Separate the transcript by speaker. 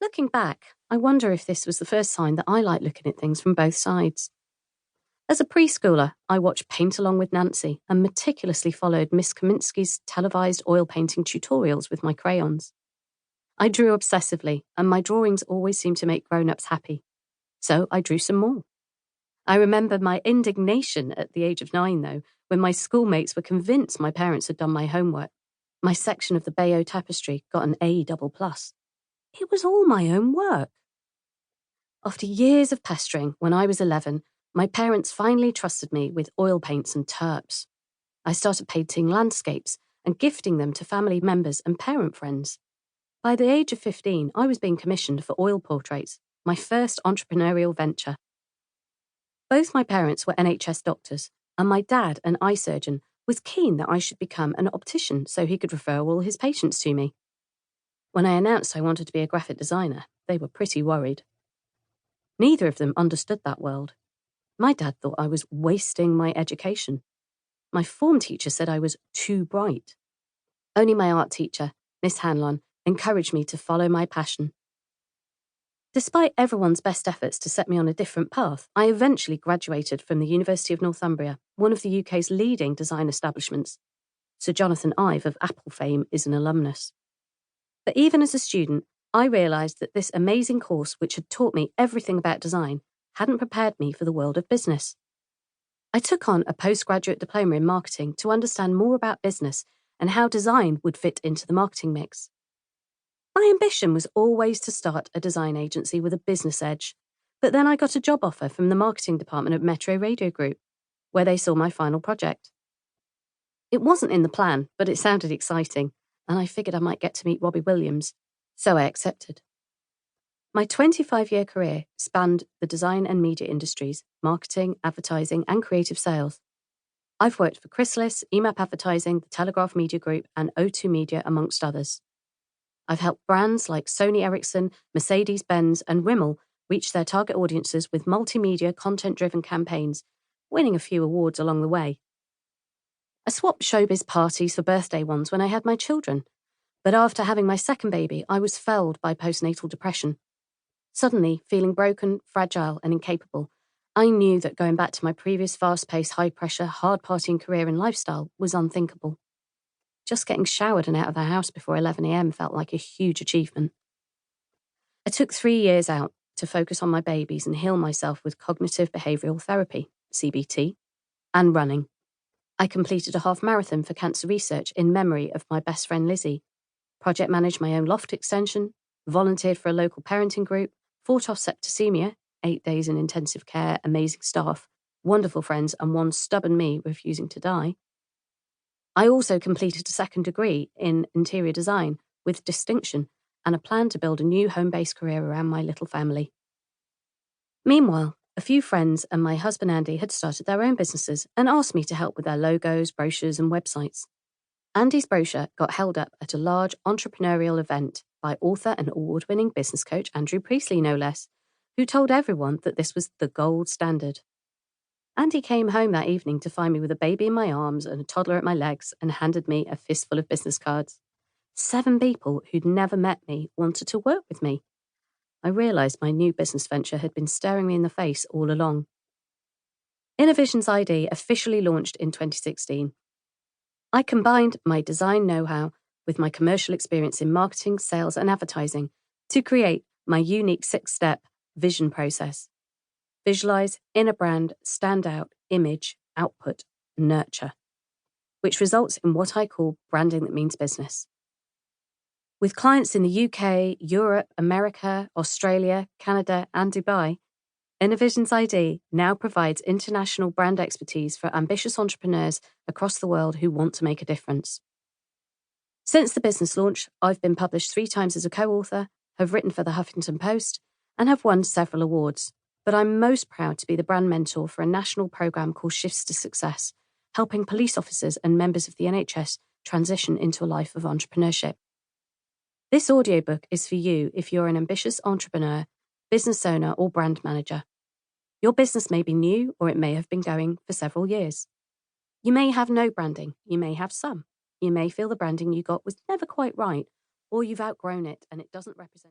Speaker 1: Looking back, I wonder if this was the first sign that I like looking at things from both sides. As a preschooler, I watched Paint Along with Nancy and meticulously followed Miss Kaminsky's televised oil painting tutorials with my crayons. I drew obsessively, and my drawings always seemed to make grown-ups happy. So I drew some more. I remember my indignation at the age of 9, though, when my schoolmates were convinced my parents had done my homework. My section of the Bayeux tapestry got an A++. It was all my own work. After years of pestering, when I was 11, my parents finally trusted me with oil paints and terps. I started painting landscapes and gifting them to family members and parent friends. By the age of 15, I was being commissioned for oil portraits, my first entrepreneurial venture. Both my parents were NHS doctors, and my dad, an eye surgeon, was keen that I should become an optician so he could refer all his patients to me. When I announced I wanted to be a graphic designer, they were pretty worried. Neither of them understood that world. My dad thought I was wasting my education. My form teacher said I was too bright. Only my art teacher, Miss Hanlon, encouraged me to follow my passion. Despite everyone's best efforts to set me on a different path, I eventually graduated from the University of Northumbria, one of the UK's leading design establishments. Sir Jonathan Ive of Apple fame is an alumnus. But even as a student, I realised that this amazing course, which had taught me everything about design, hadn't prepared me for the world of business. I took on a postgraduate diploma in marketing to understand more about business and how design would fit into the marketing mix. My ambition was always to start a design agency with a business edge, but then I got a job offer from the marketing department of Metro Radio Group, where they saw my final project. It wasn't in the plan, but it sounded exciting, and I figured I might get to meet Robbie Williams, so I accepted. My 25-year career spanned the design and media industries, marketing, advertising, and creative sales. I've worked for Chrysalis, EMAP Advertising, the Telegraph Media Group, and O2 Media, amongst others. I've helped brands like Sony Ericsson, Mercedes-Benz, and Rimmel reach their target audiences with multimedia, content-driven campaigns, winning a few awards along the way. I swapped showbiz parties for birthday ones when I had my children, but after having my second baby, I was felled by postnatal depression. Suddenly, feeling broken, fragile, and incapable, I knew that going back to my previous fast-paced, high-pressure, hard-partying career and lifestyle was unthinkable. Just getting showered and out of the house before 11 a.m. felt like a huge achievement. I took 3 years out to focus on my babies and heal myself with cognitive behavioural therapy, CBT, and running. I completed a half marathon for cancer research in memory of my best friend Lizzie, project managed my own loft extension, volunteered for a local parenting group, fought off septicemia, 8 days in intensive care, amazing staff, wonderful friends, and one stubborn me refusing to die. I also completed a second degree in interior design with distinction and a plan to build a new home-based career around my little family. Meanwhile, a few friends and my husband Andy had started their own businesses and asked me to help with their logos, brochures, and websites. Andy's brochure got held up at a large entrepreneurial event by author and award-winning business coach Andrew Priestley, no less, who told everyone that this was the gold standard. Andy came home that evening to find me with a baby in my arms and a toddler at my legs and handed me a fistful of business cards. 7 people who'd never met me wanted to work with me. I realised my new business venture had been staring me in the face all along. Innovisions ID officially launched in 2016. I combined my design know-how with my commercial experience in marketing, sales, and advertising to create my unique 6-step vision process. Visualize, inner brand, stand out, image, output, nurture, which results in what I call branding that means business. With clients in the UK, Europe, America, Australia, Canada, and Dubai, Innovisions ID now provides international brand expertise for ambitious entrepreneurs across the world who want to make a difference. Since the business launch, I've been published 3 times as a co-author, have written for the Huffington Post, and have won several awards. But I'm most proud to be the brand mentor for a national programme called Shifts to Success, helping police officers and members of the NHS transition into a life of entrepreneurship. This audiobook is for you if you're an ambitious entrepreneur, business owner, or brand manager. Your business may be new, or it may have been going for several years. You may have no branding, you may have some. You may feel the branding you got was never quite right, or you've outgrown it and it doesn't represent